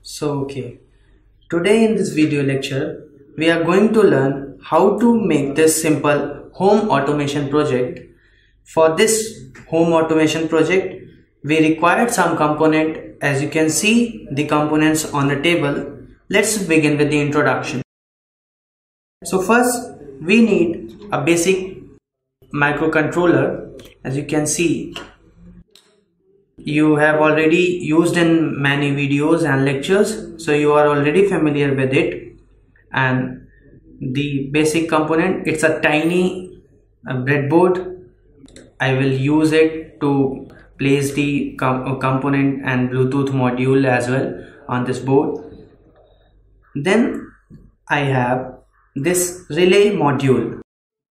Today in this video lecture, we are going to learn how to make this simple home automation project. For this home automation project, we required some component. As you can see the components on the table. Let's begin with the introduction. So first, we need a basic microcontroller. As you can see, you have already used in many videos and lectures, so you are already familiar with it. And the basic component, it's a tiny breadboard. I will use it to place the component and Bluetooth module as well on this board. Then I have this relay module.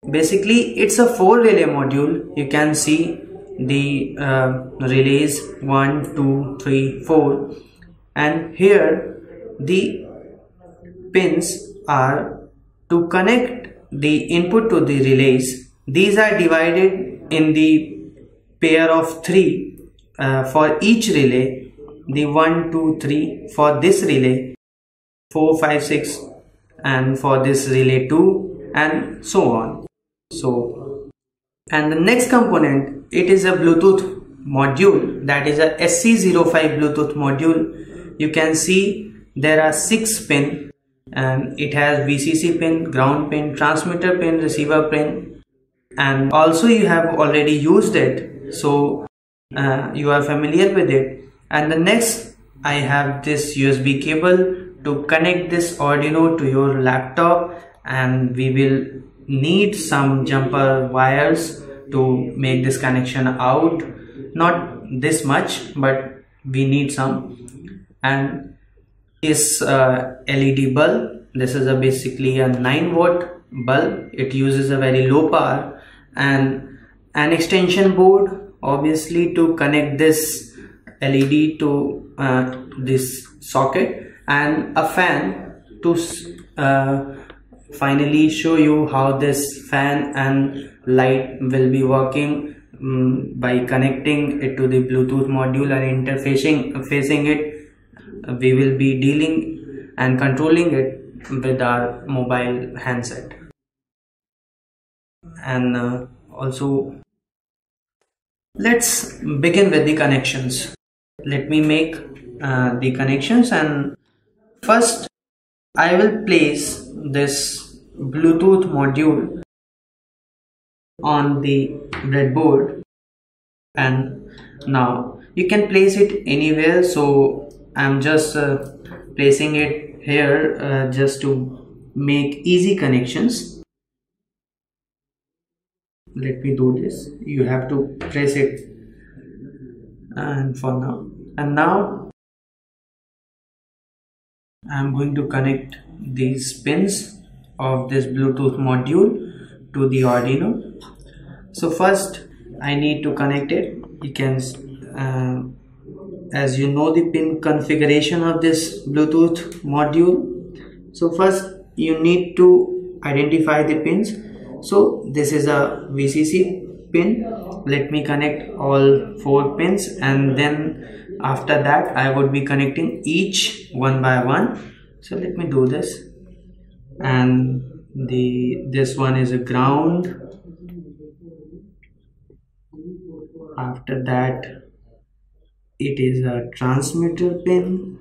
Basically it's a 4 relay module. You can see the relays 1, 2, 3, 4, and here the pins are to connect the input to the relays. These are divided in the pair of 3 for each relay. The 1, 2, 3 for this relay, 4, 5, 6, and for this relay 2, and so on. And the next component, it is a Bluetooth module, that is a SC05 Bluetooth module. You can see there are 6 pins and it has VCC pin, ground pin, transmitter pin, receiver pin, and also you have already used it, so you are familiar with it. And the next, I have this USB cable to connect this Arduino to your laptop, and we will need some jumper wires to make this connection out. Not this much, but we need some. And this LED bulb, this is basically a 9-watt bulb. It uses a very low power, and an extension board obviously to connect this LED to this socket, and a fan to finally show you how this fan and light will be working by connecting it to the Bluetooth module and interfacing it. We will be dealing and controlling it with our mobile handset. And also, let's begin with the connections. Let me make the connections, and first I will place this Bluetooth module on the breadboard, and now you can place it anywhere, so I'm just placing it here just to make easy connections. Let me do this. You have to press it, and for now, and now I'm going to connect these pins of this Bluetooth module to the Arduino. So first I need to connect it. You can as you know the pin configuration of this Bluetooth module. So first you need to identify the pins. So this is a VCC pin. Let me connect all 4 pins, and then after that I would be connecting each one by one. So let me do this. And this one is a ground. After that it is a transmitter pin,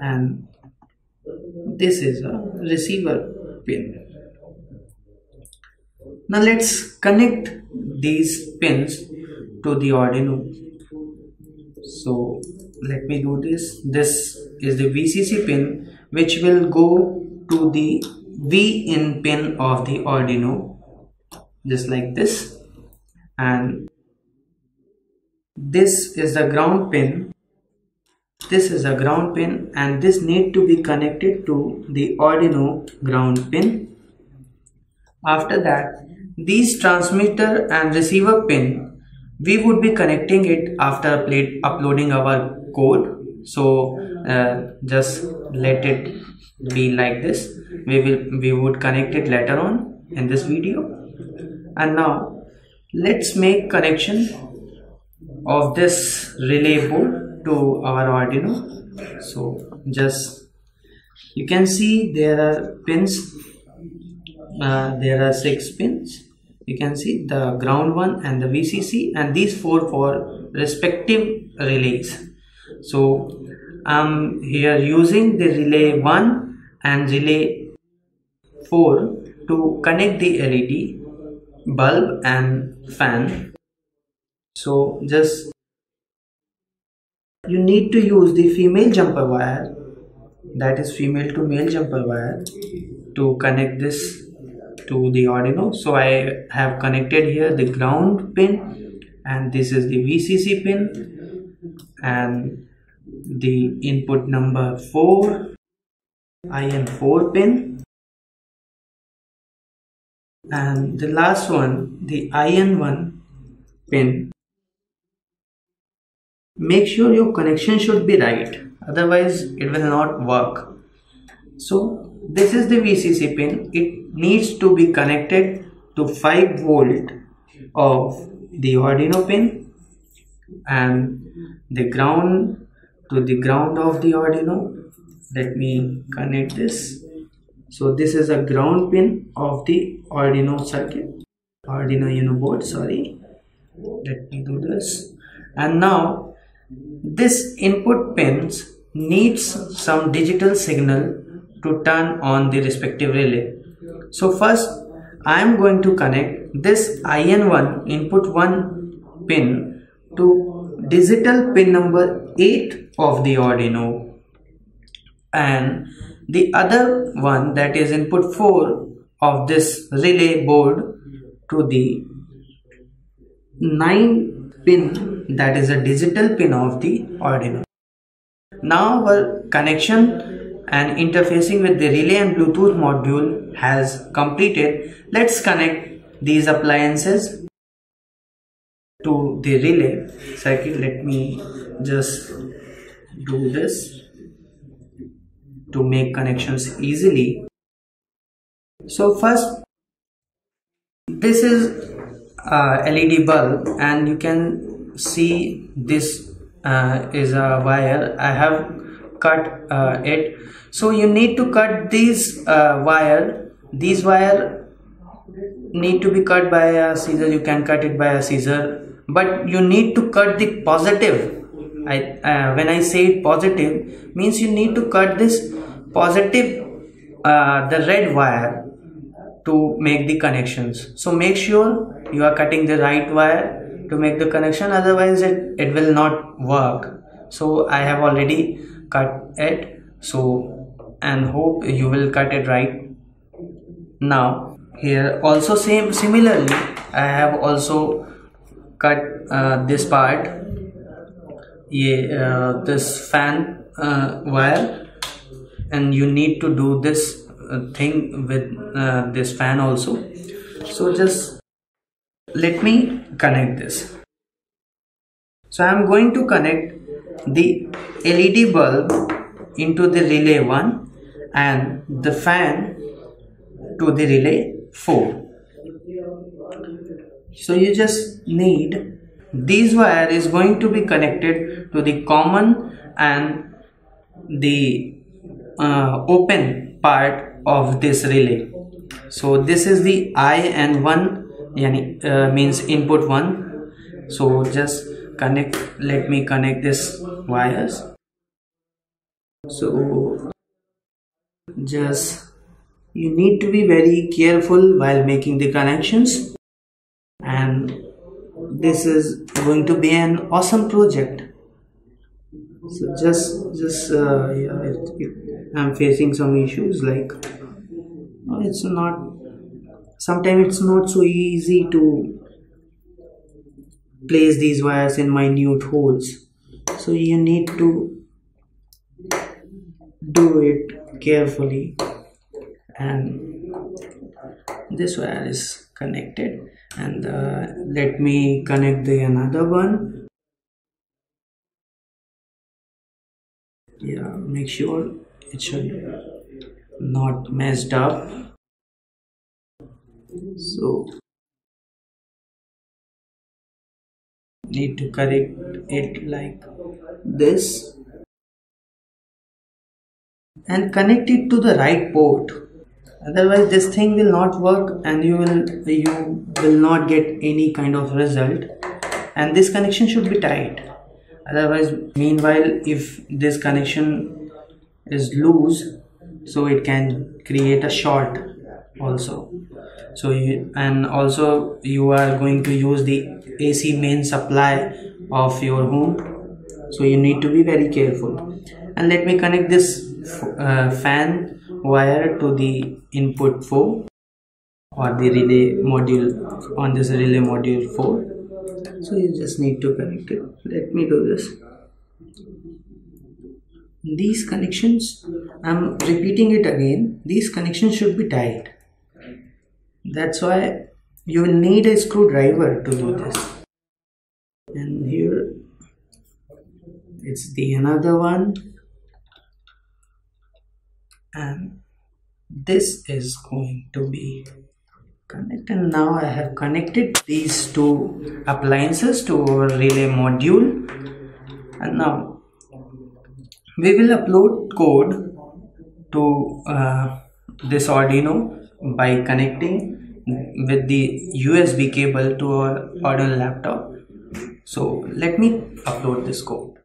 and this is a receiver pin. Now let's connect these pins to the Arduino. So let me do this. This is the VCC pin, which will go to the V-in pin of the Arduino, just like this. And this is the ground pin. This is a ground pin, and this need to be connected to the Arduino ground pin. After that, these transmitter and receiver pin, we would be connecting it after uploading our code. So just let it be like this. We would connect it later on in this video. And now let's make connection of this relay board to our Arduino. So just you can see there are pins. There are 6 pins. You can see the ground one and the VCC, and these 4 for respective relays. So I'm here using the relay 1 and relay 4 to connect the LED bulb and fan. So just you need to use the female jumper wire, that is female to male jumper wire, to connect this to the Arduino. So I have connected here the ground pin, and this is the VCC pin, and the input number 4 IN4 pin, and the last one the IN1 pin. Make sure your connection should be right, otherwise it will not work. So this is the VCC pin. It needs to be connected to 5 volt of the Arduino pin, and the ground to the ground of the Arduino. Let me connect this. So this is a ground pin of the Arduino circuit, Arduino Uno board, sorry. Let me do this. And now this input pins needs some digital signal to turn on the respective relay. So first I am going to connect this IN1 input 1 pin to digital pin number 8 of the Arduino, and the other one, that is input 4 of this relay board, to the 9 pin, that is a digital pin of the Arduino. Now our connection and interfacing with the relay and Bluetooth module has completed. Let's connect these appliances to the relay circuit. Let me just do this to make connections easily. So first, this is a LED bulb, and you can see this is a wire. I have cut it. So you need to cut these wire. These wire need to be cut by a scissor. You can cut it by a scissor, but you need to cut the positive. When I say positive, means you need to cut this positive, the red wire, to make the connections. So make sure you are cutting the right wire to make the connection, otherwise it will not work. So I have already cut it, so, and hope you will cut it right. Now here also similarly I have also cut this part, this fan wire, and you need to do this thing with this fan also. So just let me connect this. So I am going to connect the LED bulb into the relay 1 and the fan to the relay 4. So you just need, this wire is going to be connected to the common and the open part of this relay. So this is the IN1, means input 1. So just connect, let me connect this wires. So just, you need to be very careful while making the connections, and this is going to be an awesome project. So just I'm facing some issues, like it's not, sometimes it's not so easy to place these wires in minute holes, so you need to do it carefully. And this wire is connected, and let me connect the another one. Yeah, make sure it should not messed up. So need to correct it like this. and connect it to the right port. Otherwise this thing will not work and you will not get any kind of result, and this connection should be tight. Otherwise, meanwhile, if this connection is loose, so it can create a short also. So you are going to use the AC main supply of your home, so you need to be very careful. And let me connect this fan wire to the input 4 or the relay module on this relay module 4. So you just need to connect it. Let me do this. These connections, I'm repeating it again, these connections should be tight. That's why you will need a screwdriver to do this. And here it's the another one, and this is going to be connected. Now I have connected these two appliances to our relay module, and now we will upload code to this Arduino by connecting with the USB cable to our Arduino laptop. So let me upload this code.